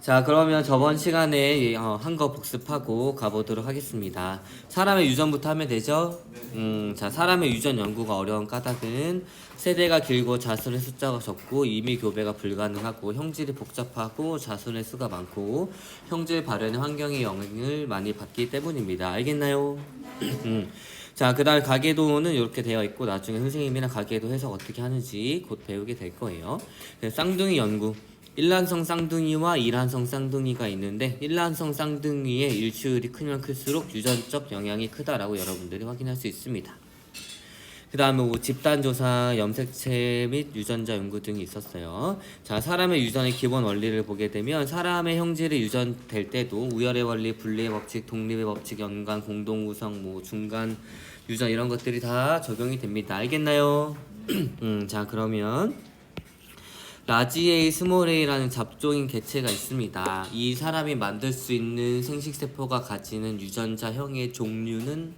자, 그러면 저번 시간에 한 거 복습하고 가보도록 하겠습니다. 사람의 유전부터 하면 되죠? 자, 사람의 유전 연구가 어려운 까닭은 세대가 길고 자손의 숫자가 적고 이미 교배가 불가능하고 형질이 복잡하고 자손의 수가 많고 형질 발현의 환경의 영향을 많이 받기 때문입니다. 알겠나요? 자, 그 다음에 가계도는 이렇게 되어 있고 나중에 선생님이랑 가계도 해석 어떻게 하는지 곧 배우게 될 거예요. 쌍둥이 연구. 일란성 쌍둥이와 이란성 쌍둥이가 있는데 일란성 쌍둥이의 일치율이 크면 클수록 유전적 영향이 크다라고 여러분들이 확인할 수 있습니다. 그 다음에 집단조사, 염색체 및 유전자 연구 등이 있었어요. 자, 사람의 유전의 기본 원리를 보게 되면 사람의 형질이 유전될 때도 우열의 원리, 분리의 법칙, 독립의 법칙, 연관, 공동우성, 중간 유전 이런 것들이 다 적용이 됩니다. 알겠나요? 자, 그러면 라지 A, 스몰 a라는 잡종인 개체가 있습니다. 이 사람이 만들 수 있는 생식세포가 가지는 유전자형의 종류는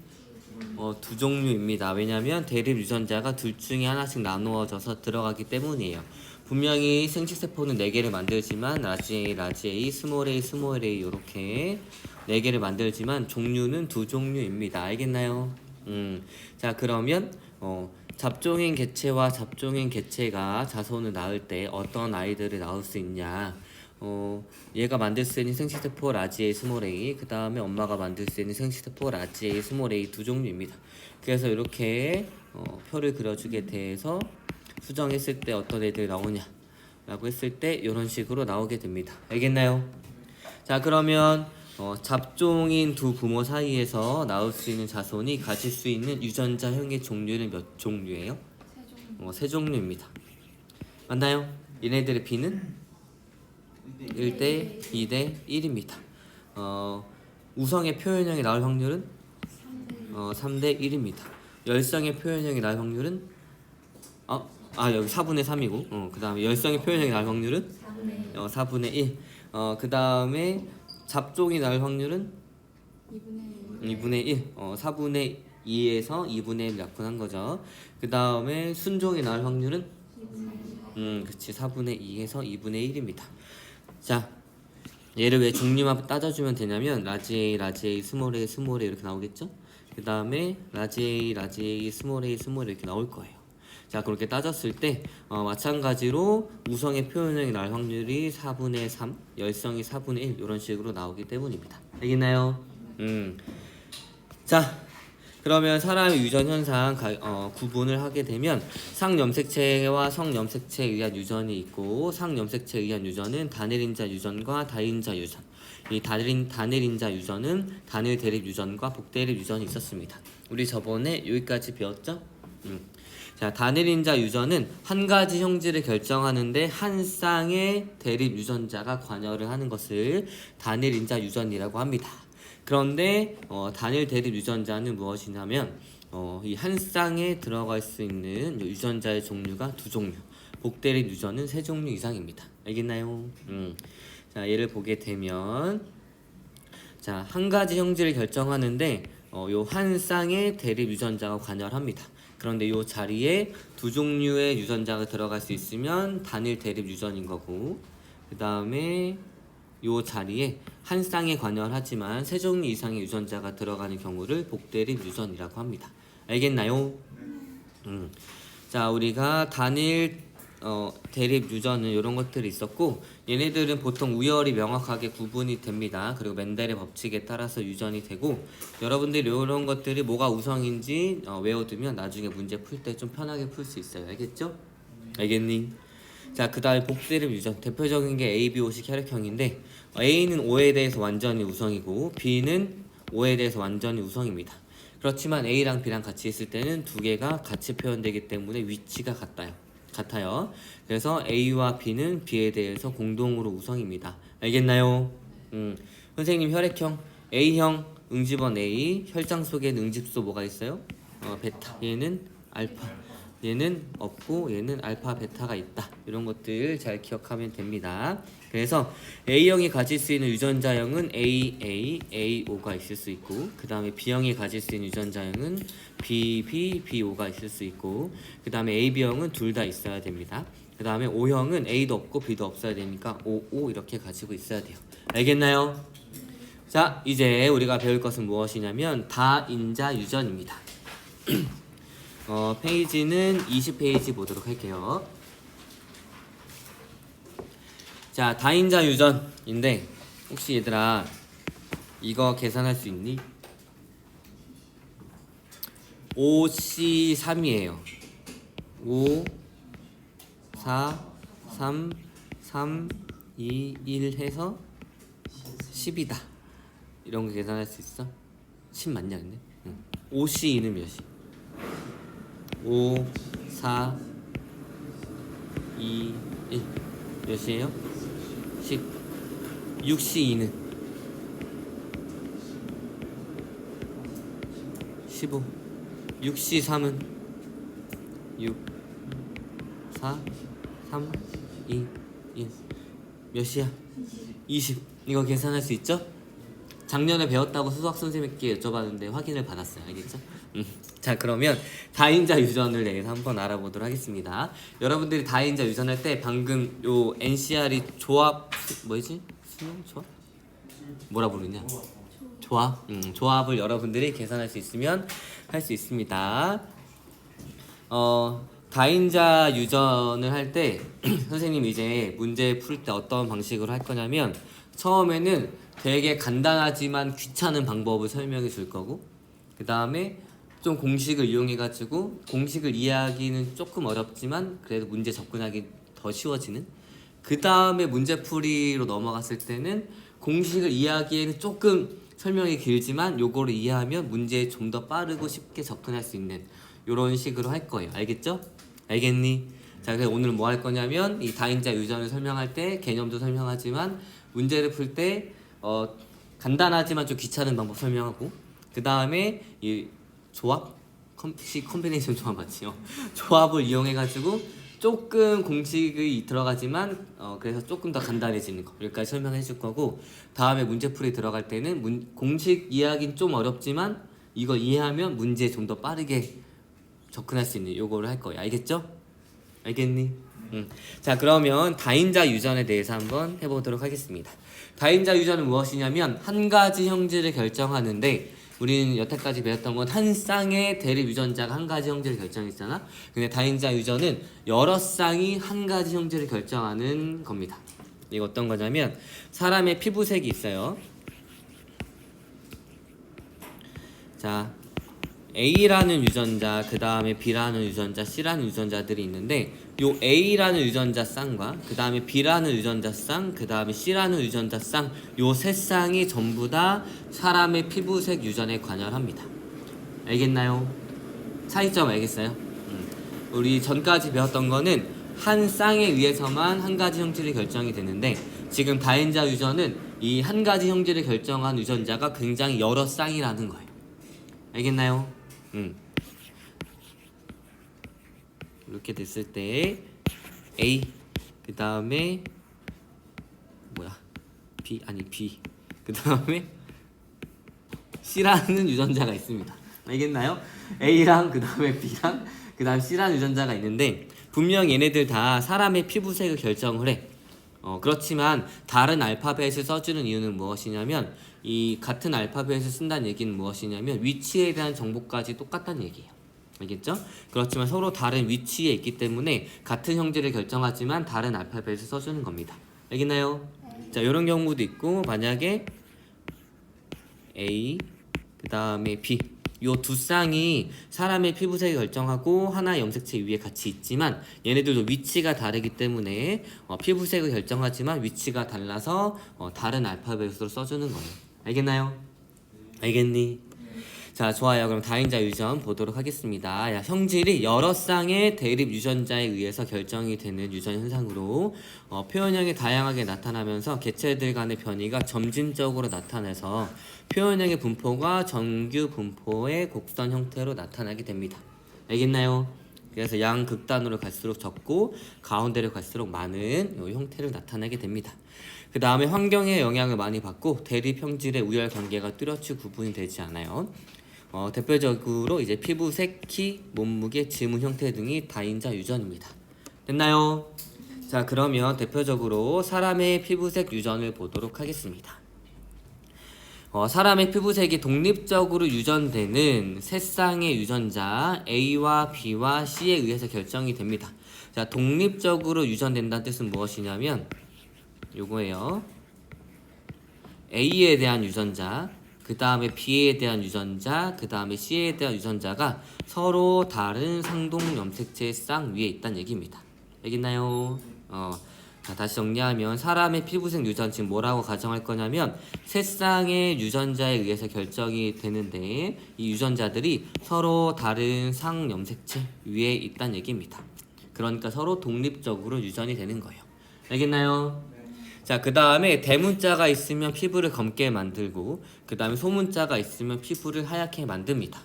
두 종류입니다. 왜냐하면 대립 유전자가 둘 중에 하나씩 나누어져서 들어가기 때문이에요. 분명히 생식세포는 4개를 만들지만 라지 A, 스몰 A 이렇게 4개를 만들지만 종류는 두 종류입니다. 알겠나요? 자, 그러면 잡종인 개체와 잡종인 개체가 자손을 낳을 때 어떤 아이들을 낳을 수 있냐? 얘가 만들 수 있는 생식세포 라지 A, 스몰 a, 그 다음에 엄마가 만들 수 있는 생식세포 라지 A, 스몰 a 두 종류입니다. 그래서 이렇게 표를 그려주게 돼서 수정했을 때 어떤 애들이 나오냐? 라고 했을 때 이런 식으로 나오게 됩니다. 알겠나요? 자, 그러면 잡종인 두 부모 사이에서 나올 수 있는 자손이 가질 수 있는 유전자형의 종류는 몇 종류예요? 세 종류입니다. 맞나요? 얘네들의 B는 1대 2대 1입니다. 우성의 표현형이 나올 확률은 3대 1입니다. 열성의 표현형이 나올 확률은 여기 4분의 3이고 그 다음에 열성의 표현형이 나올 확률은 4분의 1. 그 다음에 잡종이 나올 확률은 2분의 1. 4분의 2에서 2분의 1 약분한 거죠. 그 다음에 순종이 나올 확률은 그치 4분의 2에서 2분의 1입니다. 자, 얘를 왜 종류만 따져주면 되냐면 라지 A, 스몰 A 이렇게 나오겠죠? 그 다음에 라지 A, 스몰 A 이렇게 나올 거예요. 자, 그렇게 따졌을 때 마찬가지로 우성의 표현형이 나올 확률이 4분의 3, 열성이 4분의 1 이런 식으로 나오기 때문입니다. 알겠나요? 자, 그러면 사람의 유전 현상 구분을 하게 되면 상염색체와 성염색체에 의한 유전이 있고 상염색체에 의한 유전은 단일인자 유전과 다인자 유전. 이 단일인자 유전은 단일 대립 유전과 복대립 유전이 있었습니다. 우리 저번에 여기까지 배웠죠? 자, 단일인자 유전은 한 가지 형질을 결정하는데 한 쌍의 대립 유전자가 관여를 하는 것을 단일인자 유전이라고 합니다. 그런데 단일 대립 유전자는 무엇이냐면 이 한 쌍에 들어갈 수 있는 유전자의 종류가 두 종류, 복대립 유전은 3종류 이상입니다. 알겠나요? 자, 예를 보게 되면 자, 한 가지 형질을 결정하는데 요 한 쌍의 대립 유전자가 관여를 합니다. 그런데 요 자리에 두 종류의 유전자가 들어갈 수 있으면 단일 대립 유전인 거고, 그 다음에 요 자리에 한 쌍에 관여를 하지만 3종류 이상의 유전자가 들어가는 경우를 복대립 유전이라고 합니다. 알겠나요? 자, 우리가 단일 대립 유전은 이런 것들이 있었고, 얘네들은 보통 우열이 명확하게 구분이 됩니다. 그리고 멘델의 법칙에 따라서 유전이 되고, 여러분들이 이런 것들이 뭐가 우성인지 외워두면 나중에 문제 풀 때 좀 편하게 풀 수 있어요. 알겠죠? 알겠니? 자, 그 다음에 복대립 유전 대표적인 게 A, B, O식 혈액형인데 A는 O에 대해서 완전히 우성이고 B는 O에 대해서 완전히 우성입니다. 그렇지만 A랑 B랑 같이 있을 때는 두 개가 같이 표현되기 때문에 위치가 같아요. 그래서 A와 B는 B에 대해서 공동으로 우성입니다. 알겠나요? 선생님 혈액형 A형 응집원 A, 혈장 속에는 응집소 뭐가 있어요? 베타. 얘는 알파. 얘는 없고 얘는 알파 베타가 있다. 이런 것들 잘 기억하면 됩니다. 그래서 A형이 가질 수 있는 유전자형은 AA, AO가 있을 수 있고, 그 다음에 B형이 가질 수 있는 유전자형은 BB, BO가 있을 수 있고, 그 다음에 AB형은 둘 다 있어야 됩니다. 그 다음에 O형은 A도 없고 B도 없어야 되니까 O 이렇게 가지고 있어야 돼요. 알겠나요? 자, 이제 우리가 배울 것은 무엇이냐면 다인자 유전입니다. 페이지는 20페이지 보도록 할게요. 자, 다인자 유전인데 혹시 얘들아 이거 계산할 수 있니? 5C3이에요. 5 4 3 3 2 1 해서 10이다. 이런 거 계산할 수 있어? 10 맞냐 근데? 응. 5C는 몇이? 5 4 2 1 몇이에요? 10. 6C2는 15. 6C3은 6 4 3 2 1 몇이야? 20. 이거 계산할 수 있죠? 작년에 배웠다고 수학 선생님께 여쭤봤는데 확인을 받았어요. 알겠죠? 자, 그러면 다인자 유전을 대해서 한번 알아보도록 하겠습니다. 여러분들이 다인자 유전할 때 방금 요 NCR이 조합 뭐지? 수능 조합? 뭐라 부르냐? 조합. 조합을 여러분들이 계산할 수 있으면 할 수 있습니다. 다인자 유전을 할 때 선생님이 이제 문제 풀 때 어떤 방식으로 할 거냐면 처음에는 되게 간단하지만 귀찮은 방법을 설명해 줄 거고 그 다음에 좀 공식을 이용해 가지고 공식을 이해하기는 조금 어렵지만 그래도 문제 접근하기 더 쉬워지는 그 다음에 문제풀이로 넘어갔을 때는 공식을 이해하기에는 조금 설명이 길지만 요거를 이해하면 문제에 좀 더 빠르고 쉽게 접근할 수 있는 요런 식으로 할 거예요. 알겠죠? 알겠니? 자, 그래서 오늘 뭐 할 거냐면 이 다인자 유전을 설명할 때 개념도 설명하지만 문제를 풀 때 간단하지만 좀 귀찮은 방법 설명하고 그 다음에 이 조합? 컴비네이션 조합 맞지요? 조합을 이용해 가지고 조금 공식이 들어가지만 그래서 조금 더 간단해지는 거 여기까지 설명해 줄 거고 다음에 문제풀이 들어갈 때는 공식 이해하기는 좀 어렵지만 이걸 이해하면 문제에 좀 더 빠르게 접근할 수 있는 요거를 할 거예요. 알겠죠? 알겠니? 자, 그러면 다인자 유전에 대해서 한번 해보도록 하겠습니다. 다인자 유전은 무엇이냐면 한 가지 형질을 결정하는데 우리는 여태까지 배웠던 건 한 쌍의 대립 유전자가 한 가지 형질을 결정했잖아. 근데 다인자 유전은 여러 쌍이 한 가지 형질을 결정하는 겁니다. 이거 어떤 거냐면 사람의 피부색이 있어요. 자, A라는 유전자, 그 다음에 B라는 유전자, C라는 유전자들이 있는데 요 A라는 유전자 쌍과 그 다음에 B라는 유전자 쌍, 그 다음에 C라는 유전자 쌍, 요 세 쌍이 전부 다 사람의 피부색 유전에 관여합니다. 알겠나요? 차이점 알겠어요? 우리 전까지 배웠던 거는 한 쌍에 의해서만 한 가지 형질이 결정이 되는데 지금 다인자 유전은 이 한 가지 형질을 결정한 유전자가 굉장히 여러 쌍이라는 거예요. 알겠나요? 이렇게 됐을 때 A 그 다음에 B 그 다음에 C라는 유전자가 있습니다. 알겠나요? A랑 그 다음에 B랑 그 다음 C라는 유전자가 있는데 분명 얘네들 다 사람의 피부색을 결정을 해. 그렇지만 다른 알파벳을 써주는 이유는 무엇이냐면 이 같은 알파벳을 쓴다는 얘기는 무엇이냐면 위치에 대한 정보까지 똑같다는 얘기예요. 알겠죠? 그렇지만 서로 다른 위치에 있기 때문에 같은 형질을 결정하지만 다른 알파벳을 써주는 겁니다. 알겠나요? 자, 이런 경우도 있고 만약에 A 그 다음에 B 요 두 쌍이 사람의 피부색을 결정하고 하나의 염색체 위에 같이 있지만 얘네들도 위치가 다르기 때문에 피부색을 결정하지만 위치가 달라서 다른 알파벳으로 써주는 거예요. 알겠나요? 알겠니? 자, 좋아요. 그럼 다인자 유전 보도록 하겠습니다. 형질이 여러 쌍의 대립 유전자에 의해서 결정이 되는 유전 현상으로 표현형이 다양하게 나타나면서 개체들 간의 변이가 점진적으로 나타나서 표현형의 분포가 정규 분포의 곡선 형태로 나타나게 됩니다. 알겠나요? 그래서 양극단으로 갈수록 적고 가운데로 갈수록 많은 이 형태로 나타나게 됩니다. 그 다음에 환경의 영향을 많이 받고 대립 형질의 우열 관계가 뚜렷이 구분이 되지 않아요. 대표적으로 이제 피부색, 키, 몸무게, 지문 형태 등이 다인자 유전입니다. 됐나요? 자, 그러면 대표적으로 사람의 피부색 유전을 보도록 하겠습니다. 사람의 피부색이 독립적으로 유전되는 세 쌍의 유전자 A와 B와 C에 의해서 결정이 됩니다. 자, 독립적으로 유전된다는 뜻은 무엇이냐면 요거예요. A에 대한 유전자, 그 다음에 B에 대한 유전자, 그 다음에 C에 대한 유전자가 서로 다른 상동 염색체의 쌍 위에 있다는 얘기입니다. 알겠나요? 자, 다시 정리하면 사람의 피부색 유전 지금 뭐라고 가정할 거냐면 세 쌍의 유전자에 의해서 결정이 되는데 이 유전자들이 서로 다른 상 염색체 위에 있다는 얘기입니다. 그러니까 서로 독립적으로 유전이 되는 거예요. 알겠나요? 자, 그 다음에 대문자가 있으면 피부를 검게 만들고 그 다음에 소문자가 있으면 피부를 하얗게 만듭니다.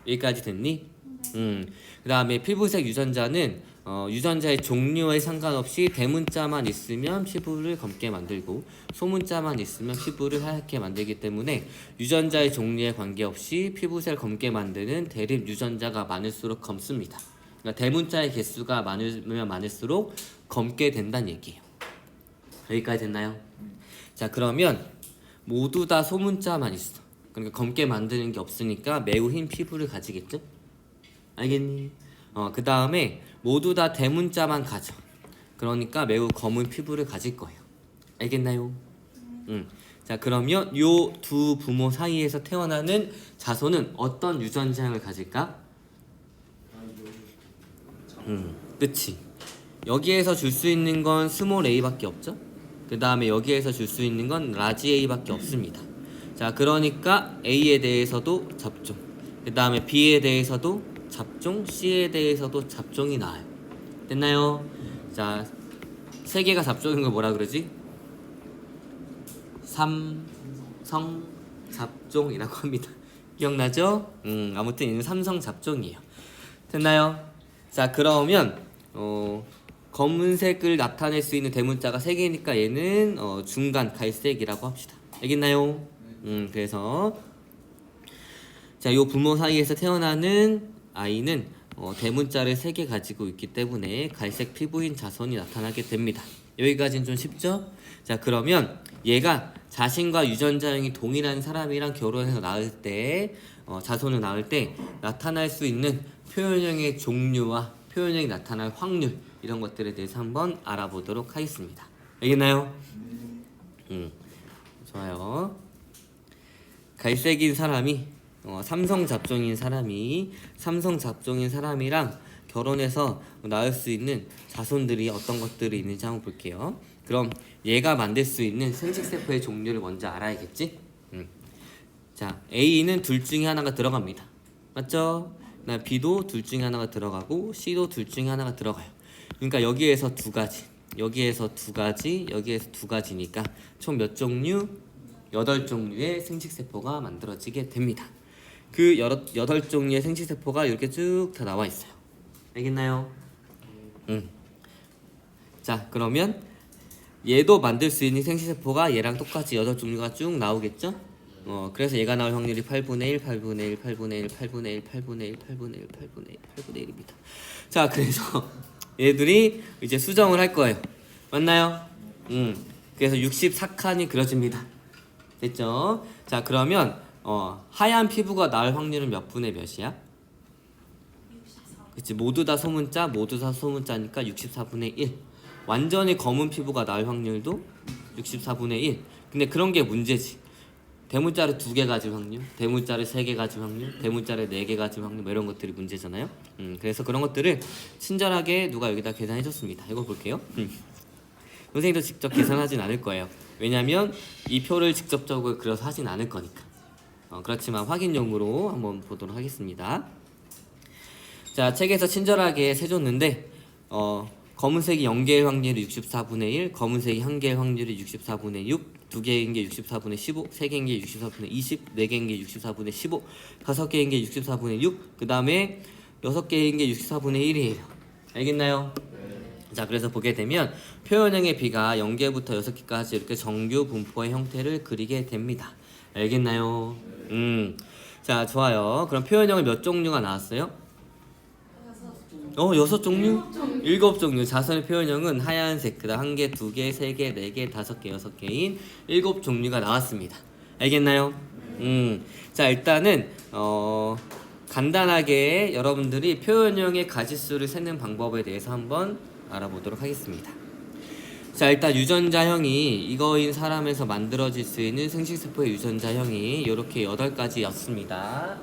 여기까지 됐니? 그 다음에 피부색 유전자는 유전자의 종류에 상관없이 대문자만 있으면 피부를 검게 만들고 소문자만 있으면 피부를 하얗게 만들기 때문에 유전자의 종류에 관계없이 피부색을 검게 만드는 대립 유전자가 많을수록 검습니다. 그러니까 대문자의 개수가 많으면 많을수록 검게 된다는 얘기예요. 여기까지 됐나요? 자, 그러면 모두 다 소문자만 있어. 그러니까 검게 만드는 게 없으니까 매우 흰 피부를 가지겠죠? 알겠니? 그 다음에 모두 다 대문자만 가져. 그러니까 매우 검은 피부를 가질 거예요. 알겠나요? 자, 그러면 요 두 부모 사이에서 태어나는 자손은 어떤 유전자를 가질까? 그치. 여기에서 줄 수 있는 건 스몰 a밖에 없죠? 그 다음에 여기에서 줄 수 있는 건 라지 a밖에 없습니다. 자, 그러니까 a에 대해서도 잡종, 그 다음에 b에 대해서도 잡종, C에 대해서도 잡종이 나와요. 됐나요? 자, 세 개가 잡종인 걸 뭐라 그러지? 삼성 잡종이라고 합니다. 기억나죠? 아무튼 얘는 삼성 잡종이에요. 됐나요? 자, 그러면 검은색을 나타낼 수 있는 대문자가 세 개니까 얘는 중간 갈색이라고 합시다. 알겠나요? 그래서 자, 요 부모 사이에서 태어나는 아이는 대문자를 3개 가지고 있기 때문에 갈색 피부인 자손이 나타나게 됩니다. 여기까지는 좀 쉽죠? 자, 그러면 얘가 자신과 유전자형이 동일한 사람이랑 결혼해서 낳을 때 자손을 낳을 때 나타날 수 있는 표현형의 종류와 표현형이 나타날 확률 이런 것들에 대해서 한번 알아보도록 하겠습니다. 알겠나요? 좋아요. 갈색인 사람이 삼성 잡종인 사람이랑 결혼해서 낳을 수 있는 자손들이 어떤 것들이 있는지 한번 볼게요. 그럼 얘가 만들 수 있는 생식세포의 종류를 먼저 알아야겠지? 자, A는 둘 중에 하나가 들어갑니다. 맞죠? 나 B도 둘 중에 하나가 들어가고 C도 둘 중에 하나가 들어가요. 그러니까 여기에서 두 가지, 여기에서 두 가지, 여기에서 두 가지니까 총 몇 종류? 8종류의 생식세포가 만들어지게 됩니다. 그 8종류의 생식세포가 이렇게 쭉 다 나와 있어요. 알겠나요? 자, 그러면 얘도 만들 수 있는 생식세포가 얘랑 똑같이 8종류가 쭉 나오겠죠? 그래서 얘가 나올 확률이 8분의 1, 8분의 1, 8분의 1, 8분의 1, 8분의 1, 8분의 1, 8분의 1, 8분의 1입니다. 자, 그래서 얘들이 이제 수정을 할 거예요. 맞나요? 그래서 64칸이 그려집니다. 됐죠? 자, 그러면 하얀 피부가 나올 확률은 몇 분의 몇이야? 그치, 모두 다 소문자니까 64분의 1. 완전히 검은 피부가 나올 확률도 64분의 1. 근데 그런 게 문제지. 대문자를 2개 가질 확률, 대문자를 3개 가질 확률, 대문자를 4개 가질 확률 뭐 이런 것들이 문제잖아요. 그래서 그런 것들을 친절하게 누가 여기다 계산해줬습니다. 이거 볼게요. 선생님도 직접 계산하진 않을 거예요. 왜냐면 이 표를 직접적으로 그려서 하진 않을 거니까. 그렇지만 확인용으로 한번 보도록 하겠습니다. 자, 책에서 친절하게 세줬는데 검은색이 0개일 확률이 64분의 1, 검은색이 1개일 확률이 64분의 6, 2개인 게 64분의 15, 3개인 게 64분의 20, 4개인 게 64분의 15, 5개인 게 64분의 6, 그 다음에 6개인 게 64분의 1이에요. 알겠나요? 자, 그래서 보게 되면 표현형의 B가 0개부터 6개까지 이렇게 정규 분포의 형태를 그리게 됩니다. 알겠나요? 자, 좋아요. 그럼 표현형은 몇 종류가 나왔어요? 여섯 종류? 일곱 종류. 자선의 표현형은 하얀색, 그다음 한 개, 두 개, 세 개, 네 개, 다섯 개, 여섯 개인 일곱 종류가 나왔습니다. 알겠나요? 자, 일단은 간단하게 여러분들이 표현형의 가지수를 세는 방법에 대해서 한번 알아보도록 하겠습니다. 자, 일단 유전자형이 이거인 사람에서 만들어질 수 있는 생식세포의 유전자형이 이렇게 8가지였습니다.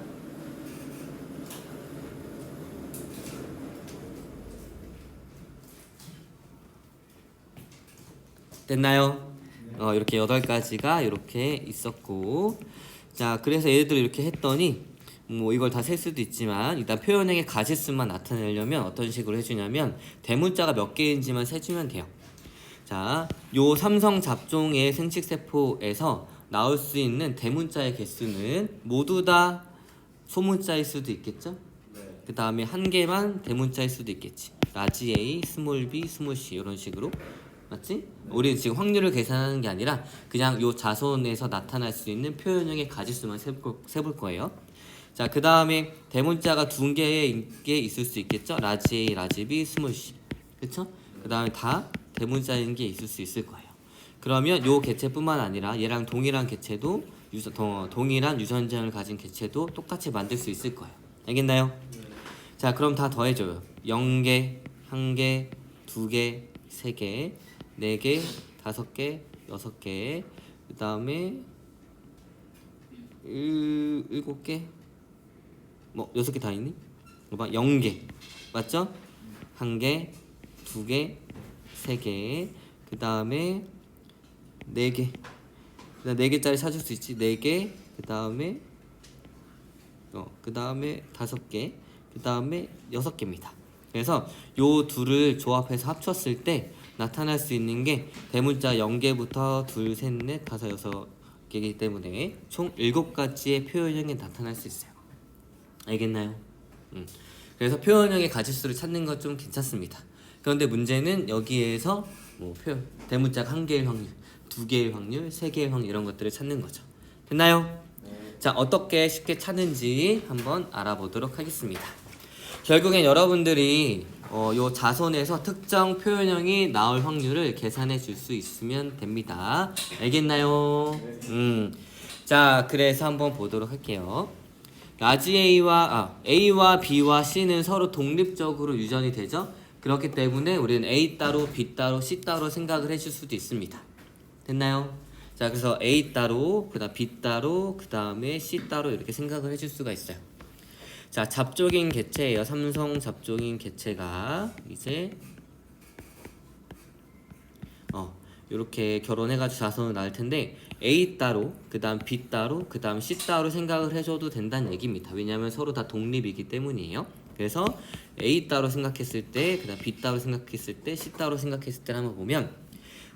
됐나요? 이렇게 8가지가 이렇게 있었고, 자, 그래서 얘들 이렇게 했더니 뭐 이걸 다 셀 수도 있지만 일단 표현형의 가지수만 나타내려면 어떤 식으로 해주냐면 대문자가 몇 개인지만 세주면 돼요. 자, 요 삼성 잡종의 생식세포에서 나올 수 있는 대문자의 개수는 모두 다 소문자일 수도 있겠죠? 그 다음에 한 개만 대문자일 수도 있겠지. 라지 A, 스몰 b, 스몰 c 이런 식으로. 맞지? 우리는 지금 확률을 계산하는 게 아니라 그냥 요 자손에서 나타날 수 있는 표현형의 가지수만 세볼 거예요. 자, 그 다음에 대문자가 2개의 게 있을 수 있겠죠? 라지 A, 라지 B, 스몰 c. 그쵸? 그 다음에 다 대문자인 게 있을 수 있을 거예요. 그러면 요 개체뿐만 아니라 얘랑 동일한 개체도 동일한 유전자를 가진 개체도 똑같이 만들 수 있을 거예요. 알겠나요? 자, 그럼 다 더해줘요. 0개, 1개, 2개, 3개, 4개, 5개, 6개, 그 다음에 7개, 뭐 6개 다 있니? 0개 맞죠? 1개, 2개, 3개, 그 다음에 4개, 그 다음 4개짜리 찾을 수 있지. 4개, 그 다음에 5개, 그 다음에 6개입니다. 그래서 요 둘을 조합해서 합쳤을 때 나타날 수 있는 게 대문자 0개부터 2, 3, 4, 5, 6개이기 때문에 총 7가지의 표현형이 나타날 수 있어요. 알겠나요? 그래서 표현형의 가지수를 찾는 건 좀 괜찮습니다. 그런데 문제는 여기에서 뭐 대문자가 1개일 확률, 2개일 확률, 3개일 확률 이런 것들을 찾는 거죠. 됐나요? 자, 어떻게 쉽게 찾는지 한번 알아보도록 하겠습니다. 결국엔 여러분들이 요 자손에서 특정 표현형이 나올 확률을 계산해 줄 수 있으면 됩니다. 알겠나요? 자, 그래서 한번 보도록 할게요. 라지 A와 B와 C는 서로 독립적으로 유전이 되죠. 그렇기 때문에 우리는 A 따로, B 따로, C 따로 생각을 해줄 수도 있습니다. 됐나요? 자, 그래서 A 따로, 그 다음 B 따로, 그 다음에 C 따로 이렇게 생각을 해줄 수가 있어요. 자, 잡종인 개체예요. 삼성 잡종인 개체가 이제 이렇게 결혼해가지고 자손을 낳을 텐데 A 따로, 그 다음 B 따로, 그 다음 C 따로 생각을 해줘도 된다는 얘기입니다. 왜냐하면 서로 다 독립이기 때문이에요. 그래서 A 따로 생각했을 때, 그 다음 B 따로 생각했을 때, C 따로 생각했을 때 한번 보면,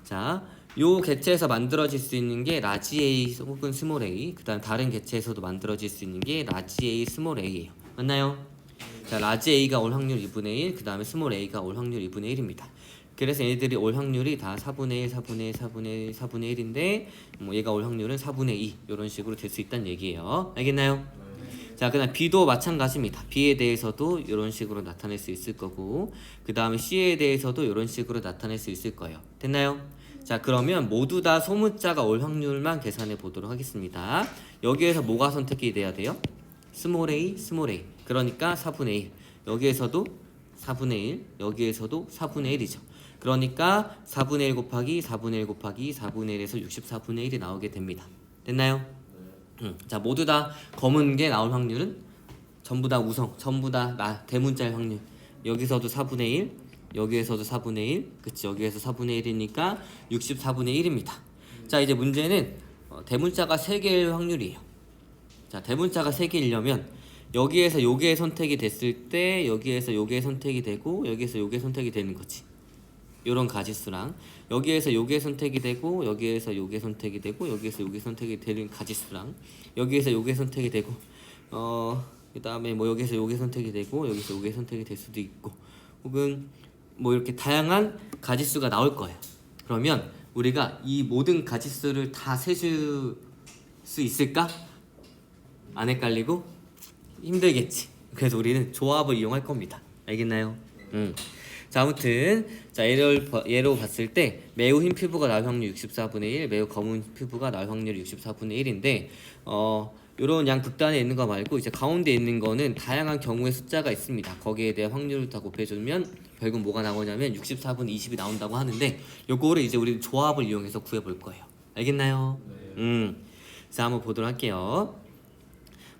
자, 요 개체에서 만들어질 수 있는 게 라지 A 혹은 스몰 a, 그 다음 다른 개체에서도 만들어질 수 있는 게 라지 A, 스몰 a예요. 맞나요? 자, 라지 A가 올 확률 2분의 1, 그 다음에 스몰 a가 올 확률 2분의 1입니다. 그래서 얘들이 올 확률이 다 4분의 1, 4분의 1, 4분의 1, 4분의 1인데 뭐 얘가 올 확률은 4분의 2 이런 식으로 될 수 있다는 얘기예요. 알겠나요? 자, 그 다음 B도 마찬가지입니다. B에 대해서도 이런 식으로 나타낼 수 있을 거고, 그 다음에 C에 대해서도 이런 식으로 나타낼 수 있을 거예요. 됐나요? 자, 그러면 모두 다 소문자가 올 확률만 계산해 보도록 하겠습니다. 여기에서 뭐가 선택이 돼야 돼요? 스몰 a, 스몰 a. 그러니까 4분의 1. 여기에서도 4분의 1, 여기에서도 4분의 1이죠. 그러니까 4분의 1 곱하기 4분의 1 곱하기 4분의 1에서 64분의 1이 나오게 됩니다. 됐나요? 자, 모두 다 검은 게 나올 확률은 전부 다 우성, 전부 다 대문자일 확률. 여기서도 4분의 1, 여기에서도 4분의 1, 그치? 여기에서 4분의 1이니까 64분의 1입니다. 자, 이제 문제는 대문자가 3개일 확률이에요. 자, 대문자가 3개이려면 여기에서 요게 선택이 됐을 때 여기에서 요게 선택이 되고 여기에서 요게 선택이 되는 거지. 요런 가지수랑 여기에서 요게 선택이 되고 여기에서 요게 선택이 되고 여기에서 요게 선택이 되는 가지수랑 여기에서 요게 선택이 되고 그 다음에 뭐 여기에서 요게 선택이 되고 여기서 요게 선택이 될 수도 있고 혹은 뭐 이렇게 다양한 가지수가 나올 거예요. 그러면 우리가 이 모든 가지수를 다 세줄 수 있을까? 안 헷갈리고 힘들겠지. 그래서 우리는 조합을 이용할 겁니다. 알겠나요? 자, 아무튼 자 예로 봤을 때 매우 흰 피부가 나올 확률 64분의 1, 매우 검은 피부가 나올 확률이 64분의 1인데 요런 양 극단에 있는 거 말고 이제 가운데 있는 거는 다양한 경우의 숫자가 있습니다. 거기에 대해 확률을 다 곱해주면 결국 뭐가 나오냐면 64분의 20이 나온다고 하는데 요거를 이제 우리 조합을 이용해서 구해볼 거예요. 알겠나요? 자, 한번 보도록 할게요.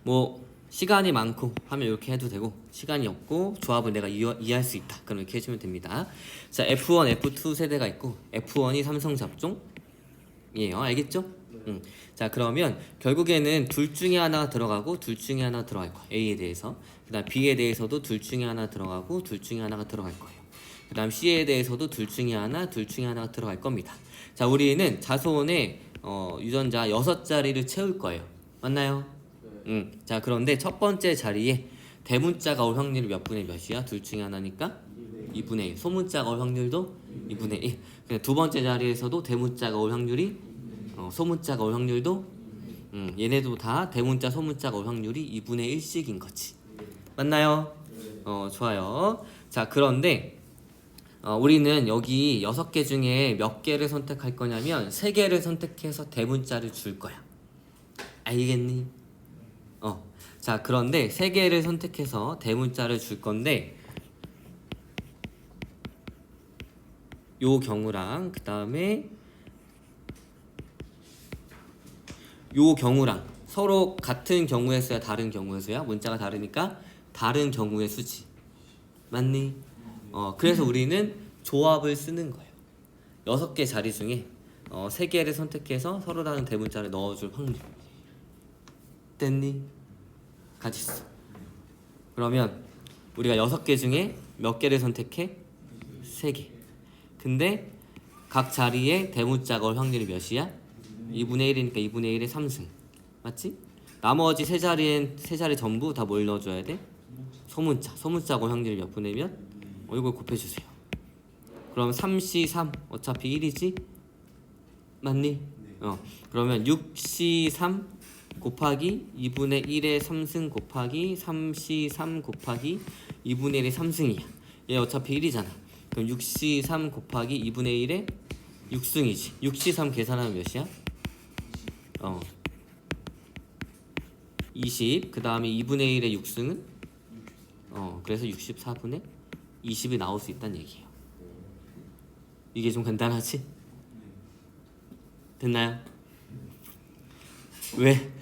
뭐 시간이 많고 하면 이렇게 해도 되고, 시간이 없고 조합을 내가 이해할 수 있다 그럼 이렇게 해주면 됩니다. 자, F1, F2 세대가 있고 F1이 삼성 잡종이에요. 알겠죠? 자, 그러면 결국에는 둘 중에 하나 들어가고 둘 중에 하나 들어갈 거예요. A에 대해서. 그 다음 B에 대해서도 둘 중에 하나 들어가고 둘 중에 하나가 들어갈 거예요. 그 다음 C에 대해서도 둘 중에 하나가 들어갈 겁니다. 자, 우리는 자소원에 유전자 6자리를 채울 거예요. 맞나요? 자, 그런데 첫 번째 자리에 대문자가 올 확률이 몇 분의 몇이야? 둘 중에 하나니까 2분의 1. 소문자가 올 확률도 2분의 1. 두 번째 자리에서도 대문자가 올 확률이 소문자가 올 확률도 얘네도 다 대문자 소문자가 올 확률이 2분의 1씩인 거지. 맞나요? 좋아요. 자, 그런데 우리는 여기 6개 중에 몇 개를 선택할 거냐면 3개를 선택해서 대문자를 줄 거야. 알겠니? 자, 그런데 3개를 선택해서 대문자를 줄 건데 요 경우랑 그 다음에 요 경우랑 서로 같은 경우의 수야 다른 경우의 수야? 문자가 다르니까 다른 경우의 수지. 맞니? 그래서 우리는 조합을 쓰는 거예요. 6개 자리 중에 3개를 선택해서 서로 다른 대문자를 넣어줄 확률. 됐니? 가지수. 그러면 우리가 6개 중에 몇 개를 선택해? 3개. 근데 각 자리에 대문자가 올 확률이 몇이야? 2분의 1이니까 2분의 1의 3승. 맞지? 나머지 세 자리 전부 다 뭘 넣어줘야 돼? 소문자가 올 확률이 몇 분의 몇? 이걸 곱해주세요. 그럼 3C3 어차피 1이지? 맞니? 그러면 6C3 곱하기 2분의 1의 3승 곱하기 3C3 곱하기 2분의 1의 3승이야. 얘 어차피 1이잖아. 그럼 6C3 곱하기 2분의 1의 6승이지. 6C3 계산하면 몇이야? 20. 그 다음에 2분의 1의 6승은? 그래서 64분의 20이 나올 수 있다는 얘기예요. 이게 좀 간단하지? 됐나요? 왜?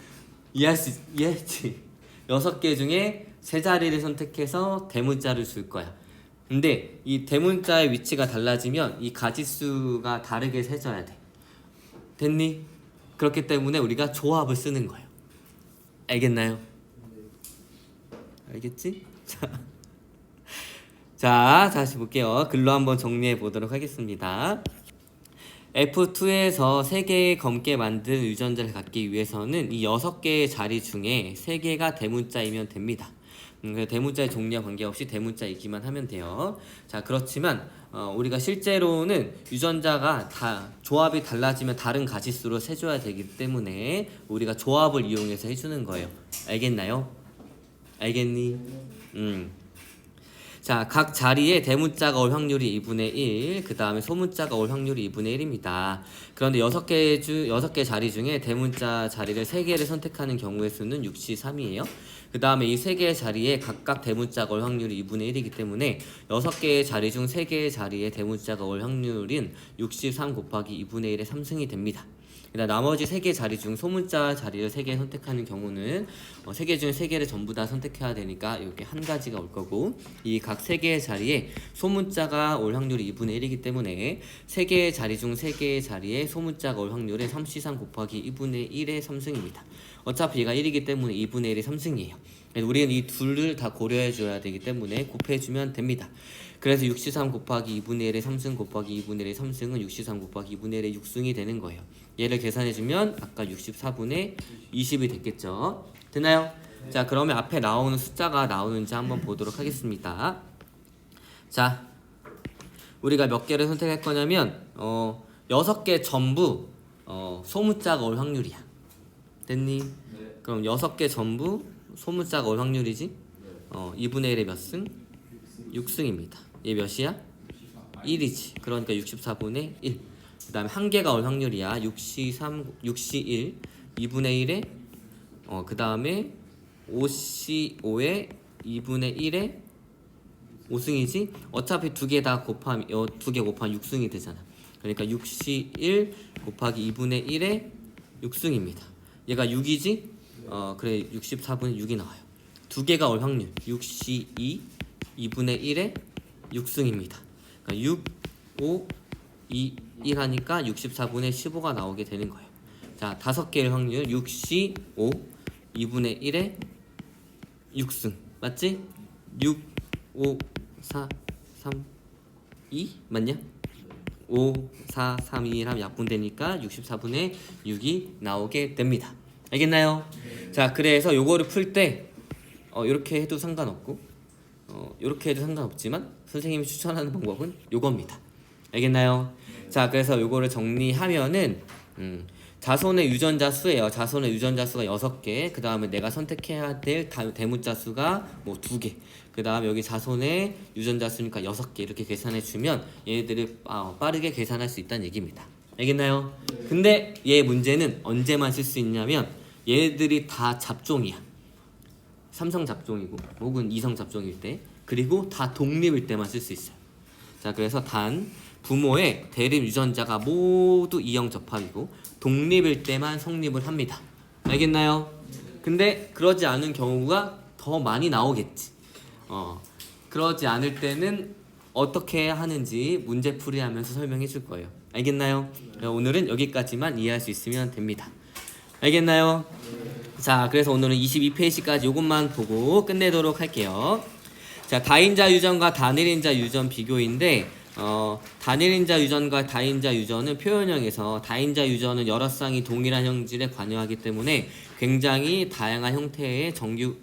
이해했지? 6개 중에 3자리를 선택해서 대문자를 줄 거야. 근데 이 대문자의 위치가 달라지면 이 가지수가 다르게 세져야 돼. 됐니? 그렇기 때문에 우리가 조합을 쓰는 거예요. 알겠나요? 알겠지? 자, 다시 볼게요. 글로 한번 정리해 보도록 하겠습니다. F2에서 3개의 검게 만든 유전자를 갖기 위해서는 이 6개의 자리 중에 3개가 대문자이면 됩니다. 대문자의 종류와 관계없이 대문자이기만 하면 돼요. 자, 그렇지만 우리가 실제로는 유전자가 다 조합이 달라지면 다른 가지수로 세줘야 되기 때문에 우리가 조합을 이용해서 해주는 거예요. 알겠나요? 알겠니? 자, 각 자리에 대문자가 올 확률이 2분의 1, 그 다음에 소문자가 올 확률이 2분의 1입니다. 그런데 6개 자리 중에 대문자 자리를 3개를 선택하는 경우의 수는 6C3이에요. 그 다음에 이 3개의 자리에 각각 대문자가 올 확률이 2분의 1이기 때문에 6개의 자리 중 3개의 자리에 대문자가 올 확률은 63 곱하기 2분의 1의 3승이 됩니다. 그다음 나머지 3개 자리 중 소문자 자리를 3개 선택하는 경우는 3개 중에 3개를 전부 다 선택해야 되니까 이렇게 한 가지가 올 거고, 이 각 3개의 자리에 소문자가 올 확률이 2분의 1이기 때문에 3개의 자리 중 3개의 자리에 소문자가 올 확률은 3C3 곱하기 2분의 1의 3승입니다. 어차피 얘가 1이기 때문에 2분의 1의 3승이에요. 우리는 이 둘을 다 고려해 줘야 되기 때문에 곱해주면 됩니다. 그래서 6C3 곱하기 2분의 1의 3승 곱하기 2분의 1의 3승은 6C3 곱하기 2분의 1의 6승이 되는 거예요. 얘를 계산해주면 아까 64분의 20이 됐겠죠. 됐나요? 자, 그러면 앞에 나오는 숫자가 나오는지 한번 보도록 하겠습니다. 자, 우리가 몇 개를 선택할 거냐면 6개 전부 소문자가 올 확률이야. 됐니? 네. 그럼 6개 전부 소문자가 올 확률이지? 2분의 1의 몇 승? 6승입니다. 얘 몇이야? 1이지. 그러니까 64분의 1. 그 다음에 한 개가 올 확률이야. 6C1 2분의 1에 그 다음에 5C5에 2분의 1에 5승이지. 어차피 두 개 다 곱하면 2개 곱하면 6승이 되잖아. 그러니까 6C1 곱하기 2분의 1에 6승입니다. 얘가 6이지? 그래 64분의 6이 나와요. 두 개가 올 확률 6C2 2분의 1에 6승입니다. 그러니까 6, 5, 2, 1 하니까 64분의 15가 나오게 되는 거예요. 자, 5개의 확률 6C5 2분의 1에 6승 맞지? 6, 5, 4, 3, 2 맞냐? 5, 4, 3, 2 하면 약분되니까 64분의 6이 나오게 됩니다. 알겠나요? 자, 그래서 요거를 풀 때 이렇게 해도 상관없고 이렇게 해도 상관없지만 선생님이 추천하는 방법은 요겁니다. 알겠나요? 자, 그래서 요거를 정리하면은 자손의 유전자 수예요. 자손의 유전자 수가 6개. 그 다음에 내가 선택해야 될 대문자 수가 뭐 2개. 그 다음에 여기 자손의 유전자 수니까 6개 이렇게 계산해 주면 얘네들을 빠르게 계산할 수 있다는 얘기입니다. 알겠나요? 근데 얘 문제는 언제만 쓸 수 있냐면 얘네들이 다 잡종이야. 삼성 잡종이고 혹은 이성 잡종일 때, 그리고 다 독립일 때만 쓸 수 있어요. 자, 그래서 단 부모의 대립 유전자가 모두 이형 접합이고 독립일 때만 성립을 합니다. 알겠나요? 근데 그러지 않은 경우가 더 많이 나오겠지. 그러지 않을 때는 어떻게 하는지 문제풀이 하면서 설명해 줄 거예요. 알겠나요? 오늘은 여기까지만 이해할 수 있으면 됩니다. 알겠나요? 자, 그래서 오늘은 22페이지까지 이것만 보고 끝내도록 할게요. 자, 다인자 유전과 단일인자 유전 비교인데 단일인자 유전과 다인자 유전은 표현형에서 다인자 유전은 여러 쌍이 동일한 형질에 관여하기 때문에 굉장히 다양한 형태의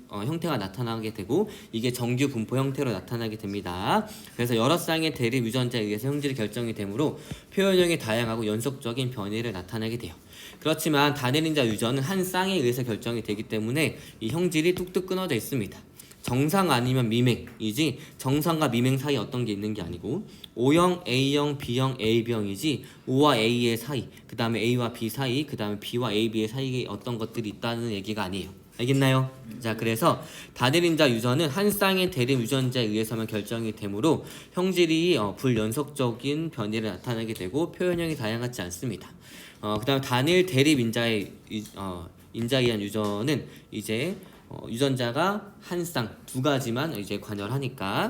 형태가 나타나게 되고 이게 정규 분포 형태로 나타나게 됩니다. 그래서 여러 쌍의 대립 유전자에 의해서 형질이 결정이 되므로 표현형이 다양하고 연속적인 변이를 나타내게 돼요. 그렇지만 단일인자 유전은 한 쌍에 의해서 결정이 되기 때문에 이 형질이 뚝뚝 끊어져 있습니다. 정상 아니면 미맹이지 정상과 미맹 사이에 어떤 게 있는 게 아니고 O형, A형, B형, AB형이지 O와 A의 사이, 그 다음에 A와 B 사이, 그 다음에 B와 AB의 사이에 어떤 것들이 있다는 얘기가 아니에요. 알겠나요? 자, 그래서 단일인자 유전은 한 쌍의 대립 유전자에 의해서만 결정이 되므로 형질이 불연속적인 변이를 나타내게 되고 표현형이 다양하지 않습니다. 그 다음에 단일 대립 인자에 의한 유전은 이제 유전자가 한 쌍, 두 가지만 이제 관여를 하니까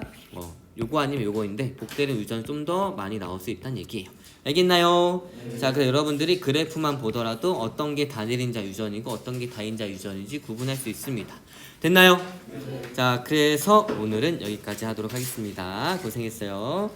요거 아니면 요거인데 복대립 유전이 좀 더 많이 나올 수 있다는 얘기예요. 알겠나요? 자, 그래서 여러분들이 그래프만 보더라도 어떤 게 단일인자 유전이고 어떤 게 다인자 유전인지 구분할 수 있습니다. 됐나요? 자, 그래서 오늘은 여기까지 하도록 하겠습니다. 고생했어요.